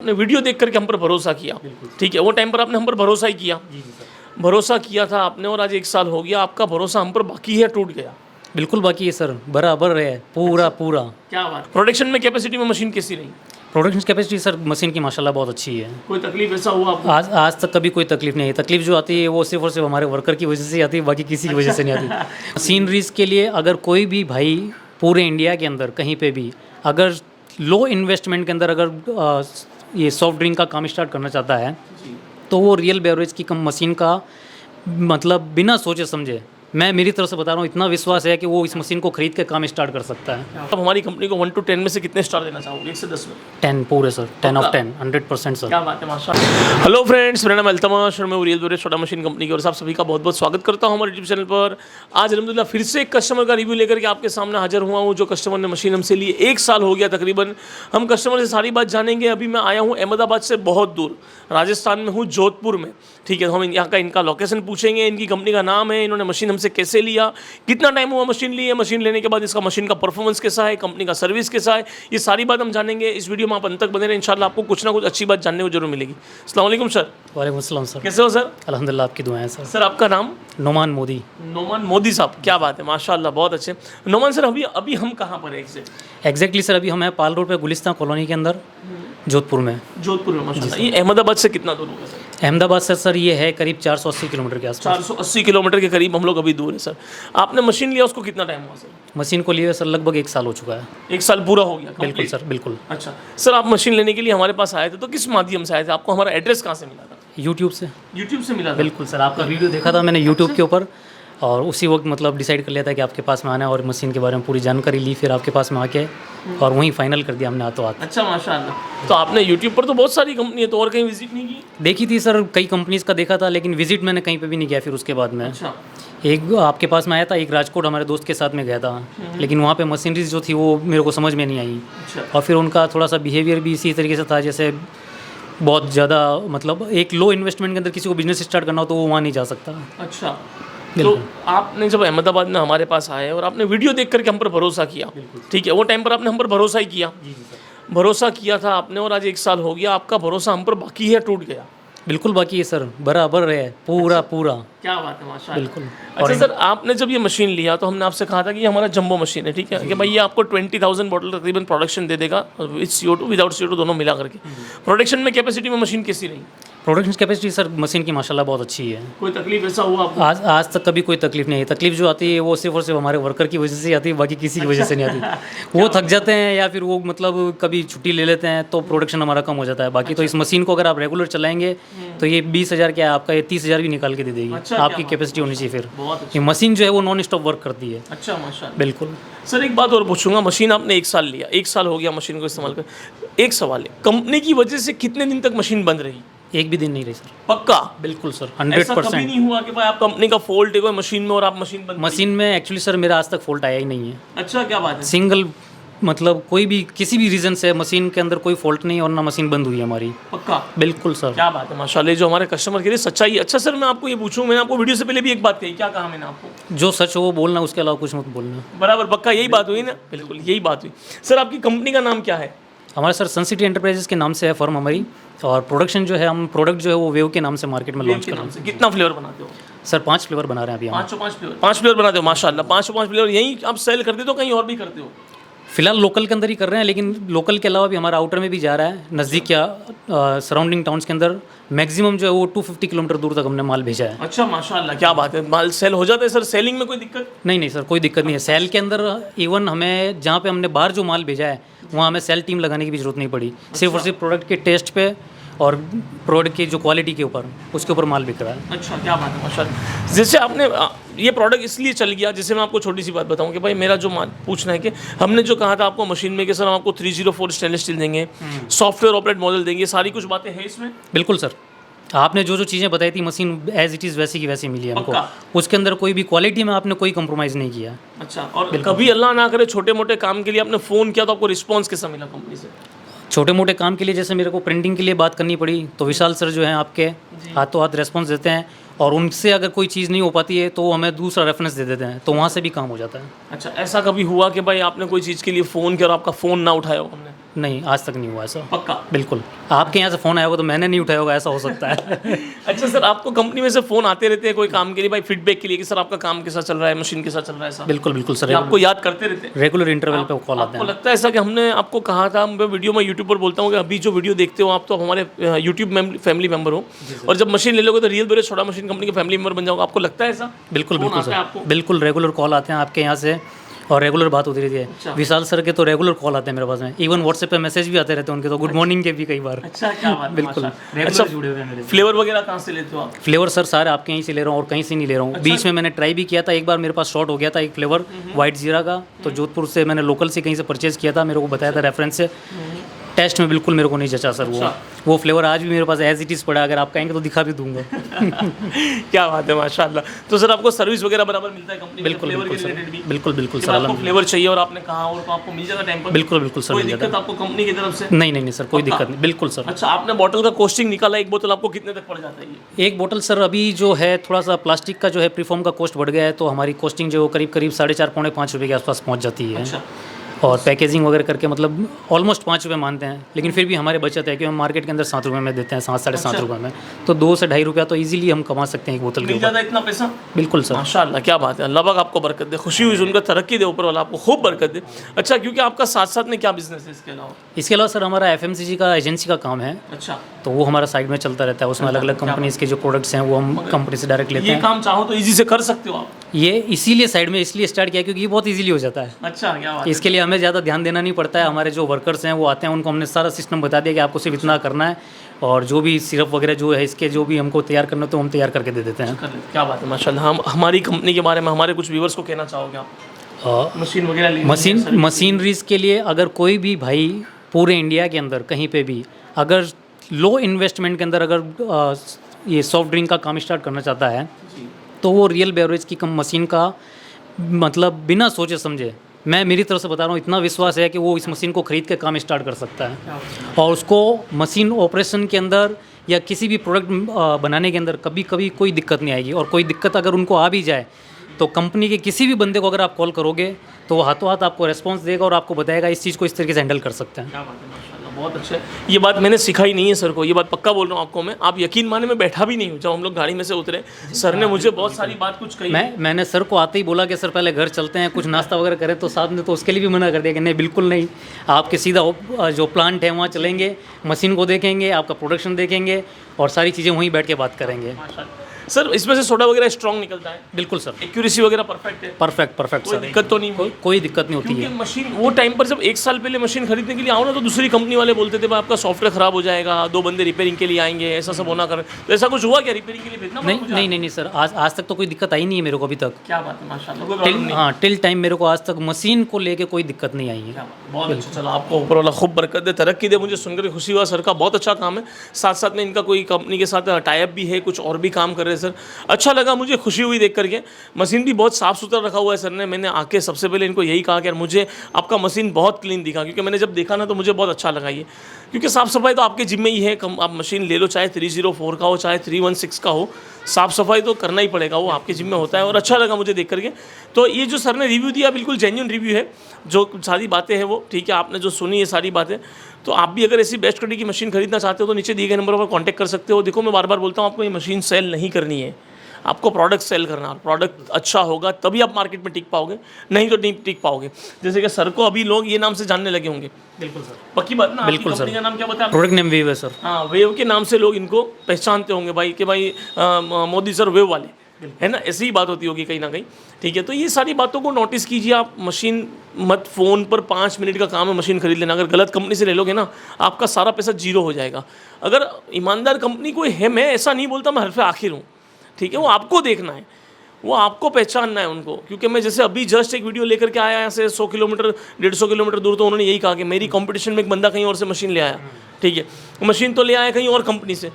आपने वीडियो देख करके हम पर भरोसा किया, ठीक है। वो टाइम पर आपने हम पर भरोसा ही किया, भरोसा किया था आपने, और आज 1 साल हो गया, आपका भरोसा हम पर बाकी है, टूट गया। बिल्कुल बाकी है सर, बराबर है पूरा पूरा। क्या बात। प्रोडक्शन में कैपेसिटी में मशीन कैसी रही? प्रोडक्शन कैपेसिटी सर मशीन की माशाल्लाह बहुत अच्छी है। कोई तकलीफ ऐसा हुआ आपको? आज तक कभी कोई तकलीफ नहीं है। तकलीफ जो आती है वो सिर्फ और सिर्फ हमारे वर्कर की वजह से आती है, बाकी किसी की वजह से नहीं आती। मशीनरीज के लिए अगर कोई भी भाई पूरे इंडिया के अंदर कहीं पे भी अगर लो इन्वेस्टमेंट के अंदर अगर ये सॉफ्ट ड्रिंक का काम स्टार्ट करना चाहता है तो वो रियल बेवरेज की कम मशीन का मतलब बिना सोचे समझे, मैं मेरी तरफ से बता रहा हूँ, इतना विश्वास है कि वो इस मशीन को खरीद के काम स्टार्ट कर सकता है। अब हमारी कंपनी को 1 to 10 में से कितने स्टार देना चाहोगे? 1 से 10 में? 10 पूरे सर, 10 ऑफ 10, 100% सर। क्या बात है, माशाल्लाह। हेलो फ्रेंड्स, मेरा नाम अल्तमाश और मैं रियल बेवरेज छोटा मशीन कंपनी की और आप सभी का बहुत बहुत स्वागत करता हूँ हमारे यूट्यूब चैनल पर। आज अलहमदिल्ला फिर से एक कस्टमर का रिव्यू लेकर के आपके सामने हाजिर हुआ हूँ, जो कस्टमर ने मशीन हमसे लिए 1 साल हो गया तकरीबन। हम कस्टमर से सारी बात जानेंगे। अभी मैं आया हूँ अहमदाबाद से बहुत दूर, राजस्थान में हूँ, जोधपुर में, ठीक है। तो हम यहाँ का इनका लोकेशन पूछेंगे, इनकी कंपनी का नाम है, इन्होंने मशीन हमसे कैसे लिया, कितना टाइम हुआ मशीन लिए, मशीन लेने के बाद इसका मशीन का परफॉर्मेंस कैसा है, कंपनी का सर्विस कैसा है, ये सारी बात हम जानेंगे। इस वीडियो में आप अंत तक बने रहें, इंशाल्लाह आपको कुछ ना कुछ अच्छी बात जानने को जरूर मिलेगी। अस्सलाम वालेकुम सर। वालेकुम अस्सलाम सर। कैसे हो सर? अल्हम्दुलिल्लाह, आपकी दुआएं सर। सर आपका नाम? नोमान मोदी। नोमान मोदी साहब, क्या बात है, माशाल्लाह, बहुत अच्छे। नोमान सर, अभी हम कहाँ पर है एग्जैक्टली सर? अभी हम हैं पाल रोड पे गुलिस्तान कॉलोनी के अंदर, जोधपुर में। जोधपुर में, माशाल्लाह। ये अहमदाबाद से कितना दूर होगा सर? अहमदाबाद से सर ये है करीब 480 किलोमीटर के आसपास। 480 किलोमीटर के करीब हम लोग अभी दूर है सर। आपने मशीन लिया उसको कितना टाइम हुआ सर? मशीन को लिए सर लगभग 1 साल हो चुका है। 1 साल पूरा हो गया? बिल्कुल सर, बिल्कुल। अच्छा सर, आप मशीन लेने के लिए हमारे पास आए थे तो किस माध्यम से आए थे? आपको हमारा एड्रेस कहाँ से मिला था? यूट्यूब से। यूट्यूब से मिला था? बिल्कुल सर, आपका वीडियो देखा था मैंने यूट्यूब के ऊपर, और उसी वक्त मतलब डिसाइड कर लिया था कि आपके पास में आना है, और मशीन के बारे में पूरी जानकारी ली, फिर आपके पास में आके और वहीं फाइनल कर दिया हमने हाथों हाथ। अच्छा, माशाल्लाह। तो आपने यूट्यूब पर तो बहुत सारी कंपनी है, तो और कहीं विजिट नहीं की? देखी थी सर, कई कंपनीज़ का देखा था, लेकिन विजिट मैंने कहीं पे भी नहीं किया। फिर उसके बाद में अच्छा, एक आपके पास में आया था, एक राजकोट हमारे दोस्त के साथ में गया था, लेकिन वहाँ पे मशीनरीज जो थी वो मेरे को समझ में नहीं आई। अच्छा। और फिर उनका थोड़ा सा बिहेवियर भी इसी तरीके से था, जैसे बहुत ज़्यादा मतलब एक लो इन्वेस्टमेंट के अंदर किसी को बिजनेस स्टार्ट करना हो तो वो वहाँ नहीं जा सकता। अच्छा, तो आपने जब अहमदाबाद में हमारे पास आए और आपने वीडियो देख करके हम पर भरोसा किया, ठीक है। वो टाइम पर आपने हम पर भरोसा ही किया, भरोसा किया था आपने, और आज 1 साल हो गया, आपका भरोसा हम पर बाकी है, टूट गया। बिल्कुल बाकी है सर, बराबर है पूरा पूरा। क्या बात है, माशाल्लाह। बिल्कुल। अच्छा सर, आपने जब ये मशीन लिया तो हमने आपसे कहा था कि ये हमारा जंबो मशीन है, ठीक है, कि भाई ये आपको 20,000 बॉटल तकरीबन प्रोडक्शन दे देगा, विद CO2 विदाउट CO2 दोनों मिला करके। प्रोडक्शन में कैपेसिटी में मशीन कैसी रही? प्रोडक्शन कैपेसिटी सर मशीन की माशाल्लाह बहुत अच्छी है। कोई तकलीफ ऐसा हुआ आपको? आज तक कभी कोई तकलीफ नहीं है। तकलीफ जो आती है वो सिर्फ और सिर्फ हमारे वर्कर की वजह से आती है, बाकी किसी की वजह से नहीं आती। वो थक जाते हैं या फिर वो मतलब कभी छुट्टी ले लेते हैं तो प्रोडक्शन हमारा कम हो जाता है। बाकी तो इस मशीन को अगर आप रेगुलर चलाएंगे तो ये 20,000 क्या है आपका, ये 30,000 भी निकाल के दे देगी। अच्छा, आपकी कैपेसिटी होनी चाहिए। फिर बहुत ये मशीन जो है वो नॉन स्टॉप वर्क करती है। अच्छा, माशाल्लाह। बिल्कुल सर, एक बात और पूछूंगा, मशीन आपने 1 साल लिया, 1 साल हो गया मशीन को इस्तेमाल कर। एक सवाल है, कंपनी की वजह से कितने दिन तक मशीन बंद रही? एक भी दिन नहीं रही सर। पक्का? बिल्कुल सर, ऐसा कभी 100%। नहीं हुआ कि भाई आप कंपनी का फॉल्ट है कोई मशीन में और आप मशीन बंद? मशीन में एक्चुअली सर मेरा आज तक फॉल्ट आया ही नहीं है। अच्छा, क्या बात है। सिंगल मतलब कोई भी किसी भी रीज़न से मशीन के अंदर कोई फॉल्ट नहीं, और ना मशीन बंद हुई हमारी। पक्का? बिल्कुल सर। क्या बात है, माशाल्लाह, जो हमारे कस्टमर के लिए सच्चाई है। अच्छा सर, मैं आपको ये पूछूं, मैंने आपको वीडियो से पहले भी एक बात कही, क्या कहा मैंने आपको? जो सच हो वो बोलना, उसके अलावा कुछ मत बोलना। बराबर, पक्का यही बात हुई ना? बिल्कुल यही बात हुई। सर, आपकी कंपनी का नाम क्या है? हमारा सर सनसिटी एंटरप्राइजेस के नाम से है फर्म हमारी, और प्रोडक्शन जो है हम प्रोडक्ट जो है वो वेव के नाम से मार्केट में लॉन्च कर रहे हैं। कितना फ्लेवर बनाते हो? सर 5 फ्लेवर बना रहे हैं अभी हम। 5 फ्लेवर बनाते हो, माशाल्लाह। 5 फ्लेवर यही आप सेल करते हो, कहीं और भी करते हो? फिलहाल लोकल के अंदर ही कर रहे हैं, लेकिन लोकल के अलावा भी हमारा आउटर में भी जा रहा है, नज़दीक या सराउंडिंग टाउन्स के अंदर मैक्सिमम जो है वो 250 किलोमीटर दूर तक हमने माल भेजा है। अच्छा, माशाल्लाह, क्या बात है। माल सेल हो जाता है सर? सेलिंग में कोई दिक्कत? नहीं सर, कोई दिक्कत नहीं है। सेल के अंदर इवन हमें जहाँ पे हमने बाहर जो माल भेजा है वहाँ हमें सेल टीम लगाने की भी जरूरत नहीं पड़ी। सिर्फ और सिर्फ प्रोडक्ट के टेस्ट पे और प्रोडक्ट की जो क्वालिटी के ऊपर, उसके ऊपर माल बिक रहा है। अच्छा, क्या बात है, माशाल्लाह। जैसे आपने ये प्रोडक्ट इसलिए चल गया, जैसे मैं आपको छोटी सी बात बताऊं कि भाई मेरा जो पूछना है कि हमने जो कहा था आपको मशीन में कि सर हम आपको 304 स्टेनलेस स्टील देंगे, सॉफ्टवेयर ऑपरेट मॉडल देंगे, सारी कुछ बातें हैं इसमें? बिल्कुल सर, आपने जो जो चीज़ें बताई थी मशीन एज इट इज़ वैसी की वैसी मिली है हमको। उसके अंदर कोई भी क्वालिटी में आपने कोई कंप्रोमाइज़ नहीं किया। अच्छा, और कभी अल्लाह ना करे छोटे मोटे काम के लिए आपने फ़ोन किया तो आपको रिस्पॉन्स कैसा मिला कंपनी से? छोटे मोटे काम के लिए जैसे मेरे को प्रिंटिंग के लिए बात करनी पड़ी तो विशाल सर जो हैं आपके हाथों हाथ रेस्पॉन्स देते हैं, और उनसे अगर कोई चीज़ नहीं हो पाती है तो वो हमें दूसरा रेफरेंस दे देते हैं, तो वहाँ से भी काम हो जाता है। अच्छा, ऐसा कभी हुआ कि भाई आपने कोई चीज़ के लिए फ़ोन किया और आपका फ़ोन ना उठाया हो हमने? नहीं, आज तक नहीं हुआ ऐसा। पक्का? बिल्कुल। आपके यहाँ से फ़ोन आया होगा तो मैंने नहीं उठाया होगा, ऐसा हो सकता है। अच्छा सर, आपको कंपनी में से फ़ोन आते रहते हैं कोई काम के लिए, भाई फीडबैक के लिए कि सर आपका काम कैसा चल रहा है, मशीन कैसा चल रहा है, सर बिल्कुल बिल्कुल सर, आपको याद करते रहते हैं? रेगुलर इंटरवल पे कॉल आते आपको हैं। लगता है ऐसा कि हमने आपको कहा था, मैं वीडियो में यूट्यूब पर बोलता हूँ कि अभी जो वीडियो देखते हो आप तो हमारे यूट्यूब फैमिली मेंबर हो, और जब मशीन ले लोगे तो real beverage soda machine company के फैमिली मेंबर बन जाओगे, आपको लगता है ऐसा? बिल्कुल फोन बिल्कुल आता है सर, आपको? बिल्कुल रेगुलर कॉल आते हैं आपके यहाँ से और रेगुलर बात होती रहती है। अच्छा। विशाल सर के तो रेगुलर कॉल आते हैं मेरे पास में, इवन व्हाट्सएप पे मैसेज भी आते रहते हैं उनके, तो गुड मॉर्निंग के भी कई बार। अच्छा, क्या बात है, बिल्कुल माशाल्लाह। रेगुलर अच्छा, जुड़े हुए हैं मेरे। फ्लेवर वगैरह कहाँ से लेते हो आप? फ्लेवर सर सारे आपके यहीं से ले रहा हूँ और कहीं से नहीं ले रहा हूँ। बीच में मैंने ट्राई भी किया था, एक बार मेरे पास शॉर्ट हो गया था एक फ्लेवर वाइट जीरा का, तो जोधपुर से मैंने लोकल से कहीं से परचेज किया था, मेरे को बताया था रेफरेंस से। टेस्ट में बिल्कुल मेरे को नहीं जचा सर वो फ्लेवर आज भी मेरे पास एज इट इज़ पड़ा, अगर आप कहेंगे तो दिखा भी दूंगा। क्या बात है, माशाल्लाह। तो सर आपको सर्विस वगैरह बराबर मिलता है कंपनी में बिल्कुल फ्लेवर के बिल्कुल रिलेटेड भी? सर, बिल्कुल बिल्कुल कि सर, आपको फ्लेवर चाहिए और आपने कहा और तो आपको मिल जाएगा टाइम पर? बिल्कुल बिल्कुल सर, कोई मिल जाता दिक्कत आपको कंपनी की तरफ से? है। नहीं नहीं नहीं सर, कोई दिक्कत नहीं, बिल्कुल सर। अच्छा, आपने बॉटल का कॉस्टिंग निकाला, एक बोतल आपको कितने तक पड़ जाता है ये? एक बोतल सर अभी जो है थोड़ा सा प्लास्टिक का जो है प्रीफॉर्म का कॉस्ट बढ़ गया है, तो हमारी कॉस्टिंग जो करीब करीब 4.5 पौने 5 रुपये के आसपास पहुंच जाती है। अच्छा, और पैकेजिंग वगैरह करके मतलब ऑलमोस्ट 5 रुपये मानते हैं, लेकिन फिर भी हमारे बचत है कि हम मार्केट के अंदर 7 रुपये में देते हैं, 7 साढ़े 7 रुपये में, तो 2 से 2.5 रुपया तो इजीली हम कमा सकते हैं एक बोतल के मिल ऊपर। जाता है इतना पैसा? बिल्कुल सर। माशाल्लाह, क्या बात है, अल्लाह पाक आपको बरकत दे, खुशी हुई सुनकर, तरक्की दे ऊपर वाला आपको खूब बरकत दे। अच्छा, क्योंकि आपका साथ साथ में क्या बिजनेस है इसके अलावा? इसके अलावा सर हमारा FMCG का एजेंसी का काम है, अच्छा, तो वो हमारा साइड में चलता रहता है, उसमें अलग अलग कंपनीज़ के जो प्रोडक्ट्स हैं वो हम कंपनी से डायरेक्ट लेते ये हैं। काम चाहो तो इजी से कर सकते हो आप? ये इसीलिए साइड में इसलिए स्टार्ट किया क्योंकि ये बहुत इजीली हो जाता है। अच्छा, क्या बात है। इसके लिए हमें ज़्यादा ध्यान देना नहीं पड़ता है, हमारे जो वर्कर्स हैं वो आते हैं, उनको हमने सारा सिस्टम बता दिया कि आपको सिर्फ इतना करना है, और जो भी सिरप वगैरह जो है इसके जो भी हमको तैयार करना है तो हम तैयार करके दे देते हैं। क्या बात है, माशाल्लाह। हम हमारी कंपनी के बारे में हमारे कुछ व्यूअर्स को कहना चाहोगे आप? मशीन वगैरह लेनी है, मशीनरीज के लिए अगर कोई भी भाई पूरे इंडिया के अंदर कहीं पे भी अगर लो इन्वेस्टमेंट के अंदर अगर ये सॉफ्ट ड्रिंक का काम स्टार्ट करना चाहता है, तो वो रियल बेवरेज की कम मशीन का मतलब बिना सोचे समझे, मैं मेरी तरफ से बता रहा हूँ, इतना विश्वास है कि वो इस मशीन को ख़रीद के काम स्टार्ट कर सकता है, और उसको मशीन ऑपरेशन के अंदर या किसी भी प्रोडक्ट बनाने के अंदर कभी कभी कोई दिक्कत नहीं आएगी। और कोई दिक्कत अगर उनको आ भी जाए तो कंपनी के किसी भी बंदे को अगर आप कॉल करोगे तो वो हाथों हाथ आपको रेस्पॉन्स देगा और आपको बताएगा इस चीज़ को इस तरीके से हैंडल कर सकते हैं। क्या बात है, माशाल्लाह, बहुत अच्छा है। ये बात मैंने सिखाई नहीं है सर को, ये बात पक्का बोल रहा हूँ आपको मैं, आप यकीन माने मैं बैठा भी नहीं हूँ। जब हम लोग गाड़ी में से उतरे, सर ने मुझे बहुत सारी बात कुछ कही। मैंने सर को आते ही बोला कि सर पहले घर चलते हैं, कुछ नाश्ता वगैरह करें, तो साहब ने तो उसके लिए भी मना कर दिया कि नहीं बिल्कुल नहीं, आपके सीधा जो प्लांट है वहाँ चलेंगे, मशीन को देखेंगे, आपका प्रोडक्शन देखेंगे और सारी चीज़ें वहीं बैठ के बात करेंगे। सर इसमें से सोडा वगैरह स्ट्रॉन्ग निकलता है? बिल्कुल सर, एक्यूरेसी वगैरह परफेक्ट है? परफेक्ट कोई सर, दिक्कत तो नहीं हुई? कोई दिक्कत नहीं होती क्योंकि है। मशीन वो टाइम पर जब 1 साल पहले मशीन खरीदने के लिए आओ ना, तो दूसरी कंपनी वाले बोलते थे भाई आपका सॉफ्टवेयर खराब हो जाएगा, 2 बंदे रिपेयरिंग के लिए आएंगे, ऐसा सब होना कर। तो ऐसा कुछ हुआ क्या? रिपेयरिंग के लिए भेजना पड़ा मुझे? नहीं सर, आज तक तो कोई दिक्कत आई नहीं है मेरे को अभी तक। क्या बात है, माशाल्लाह, कोई प्रॉब्लम नहीं। हाँ, टिल टाइम मेरे को आज तक मशीन को लेके कोई दिक्कत नहीं आई है। क्या बात है, बहुत अच्छा। चलो, आपको ऊपर वाला खूब बरकत दे, तरक्की दे। मुझे सुनकर खुशी हुआ, सर का बहुत अच्छा काम है, साथ साथ में इनका कोई कंपनी के साथ टाई अप भी है, कुछ और भी काम कर रहे हैं सर। अच्छा लगा, मुझे खुशी हुई देख करके। मशीन भी बहुत साफ़ सुथरा रखा हुआ है सर ने। मैंने आके सबसे पहले इनको यही कहा कि यार मुझे आपका मशीन बहुत क्लीन दिखा, क्योंकि मैंने जब देखा ना तो मुझे बहुत अच्छा लगा ये, क्योंकि साफ़ सफाई तो आपके जिम्मे ही है। आप मशीन ले लो, चाहे 304 का हो चाहे 316 का हो, साफ़ सफाई तो करना ही पड़ेगा, वो आपके जिम्मे होता है। और अच्छा लगा मुझे देख करके। तो ये जो सर ने रिव्यू दिया बिल्कुल जेन्युइन रिव्यू है, जो सारी बातें हैं वो ठीक है, आपने जो सुनी ये सारी बातें। तो आप भी अगर ऐसी बेस्ट क्वालिटी की मशीन खरीदना चाहते हो तो नीचे दिए गए नंबर पर कॉन्टैक्ट कर सकते हो। देखो, मैं बार बार बोलता हूँ, आपको ये मशीन सेल नहीं करनी है, आपको प्रोडक्ट सेल करना है। प्रोडक्ट अच्छा होगा तभी आप मार्केट में टिक पाओगे, नहीं तो नहीं टिक पाओगे। जैसे कि सर को अभी लोग ये नाम से जानने लगे होंगे। बिल्कुल सर, पक्की बात ना? बिल्कुल सर, का नाम क्या बताया? प्रोडक्ट नेम वेव है सर। हाँ, वेव के नाम से लोग इनको पहचानते होंगे भाई, कि भाई मोदी सर वेव वाले, है ना? ऐसी ही बात होती होगी कहीं ना कहीं, ठीक है। तो ये सारी बातों को नोटिस कीजिए आप। मशीन मत, फ़ोन पर 5 मिनट का काम है मशीन खरीद लेना। अगर गलत कंपनी से ले लोगे ना, आपका सारा पैसा जीरो हो जाएगा। अगर ईमानदार कंपनी कोई है, मैं ऐसा नहीं बोलता मैं हरफ आखिर हूँ, ठीक है, वो आपको देखना है, वो आपको पहचानना है उनको। क्योंकि मैं जैसे अभी जस्ट एक वीडियो लेकर के आया यहाँ से 100 किलोमीटर 150 किलोमीटर दूर, तो उन्होंने यही कहा कि मेरी कंपटीशन में एक बंदा कहीं और से मशीन ले आया, ठीक है, मशीन तो ले आया कहीं और कंपनी से,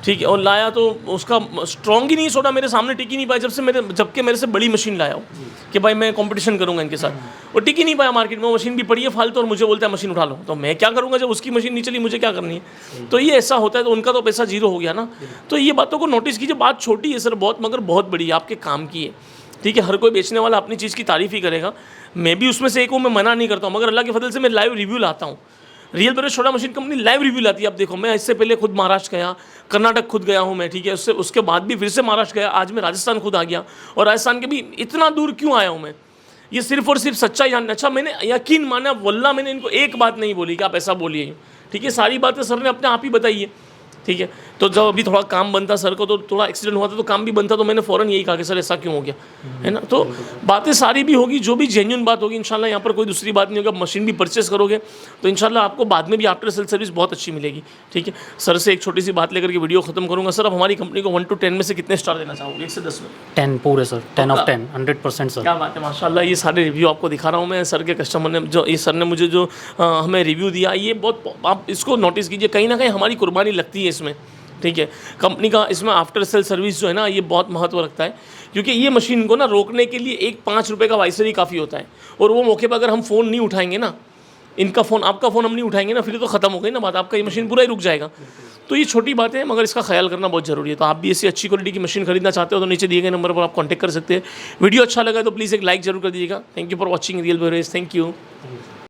ठीक है, और लाया तो उसका स्ट्रॉन्ग ही नहीं, सोडा मेरे सामने टिक ही नहीं पाया, जबकि मेरे से बड़ी मशीन लाया हो कि भाई मैं कंपटीशन करूंगा इनके साथ, वो टिक ही नहीं पाया मार्केट में। वो मशीन भी पड़ी है फालतू, और मुझे बोलता है मशीन उठा लो, तो मैं क्या करूंगा जब उसकी मशीन नहीं चली, मुझे क्या करनी है? तो ये ऐसा होता है, तो उनका तो पैसा जीरो हो गया ना। तो ये बातों को नोटिस कीजिए। बात छोटी है सर बहुत, मगर बहुत बड़ी है, आपके काम की है, ठीक है। हर कोई बेचने वाला अपनी चीज़ की तारीफ़ ही करेगा, मैं भी उसमें से एक हूँ, मैं मना नहीं करता हूँ, मगर अल्लाह के फजल से मैं लाइव रिव्यू लाता हूँ। Real beverage soda machine company live review लाती है। आप देखो, मैं इससे पहले खुद महाराष्ट्र गया, कर्नाटक खुद गया हूँ मैं, ठीक है, उसके बाद भी फिर से महाराष्ट्र गया, आज मैं राजस्थान खुद आ गया, और राजस्थान के भी इतना दूर क्यों आया हूँ मैं, ये सिर्फ और सिर्फ सच्चाई जानना। अच्छा, मैंने यकीन माना, वल्ला मैंने इनको एक बात नहीं बोली कि आप ऐसा बोलिए, ठीक है, सारी बातें सर ने अपने आप ही बताई है, ठीक है। तो जब अभी थोड़ा काम बनता सर को, तो थोड़ा एक्सीडेंट हुआ था तो काम भी बनता, तो मैंने फ़ौरन यही कहा कि सर ऐसा क्यों हो गया, है ना। तो बातें सारी भी होगी, जो भी जेन्युइन बात होगी इंशाल्लाह, यहाँ पर कोई दूसरी बात नहीं होगी। मशीन भी परचेस करोगे तो इंशाल्लाह आपको बाद में भी आफ्टर सेल सर्विस बहुत अच्छी मिलेगी, ठीक है। सर से एक छोटी सी बात लेकर के वीडियो खत्म करूँगा। सर, आप हमारी कंपनी को 1 to 10 में से कितने स्टार देना चाहोगे, 1 से 10 में? 10 पूरे सर, 10 of 10, 100% सर। क्या बात है, माशाल्लाह। ये सारे रिव्यू आपको दिखा रहा हूँ मैं, सर के कस्टमर ने जो, ये सर ने मुझे जो हमें रिव्यू दिया, ये बहुत, आप इसको नोटिस कीजिए, कहीं ना कहीं हमारी कुर्बानी लगती है इसमें, ठीक है। कंपनी का इसमें आफ्टर सेल सर्विस जो है ना, ये बहुत महत्व रखता है, क्योंकि ये मशीन को ना रोकने के लिए एक 5 रुपये का वाइसर ही काफ़ी होता है, और वो मौके पर अगर हम फ़ोन नहीं उठाएंगे ना, इनका फ़ोन, आपका फ़ोन हम नहीं उठाएंगे ना, फिर तो ख़त्म हो गई ना बात, आपका ये मशीन पूरा ही रुक जाएगा। तो ये छोटी बात है, मगर इसका ख्याल करना बहुत ज़रूरी है। तो आप भी ऐसी अच्छी क्वालिटी की मशीन खरीदना चाहते हो तो नीचे दिए गए नंबर पर आप कॉन्टैक्ट कर सकते हैं। वीडियो अच्छा लगा तो प्लीज़ एक लाइक जरूर कर दीजिएगा। Thank you for watching real beverage. Thank you.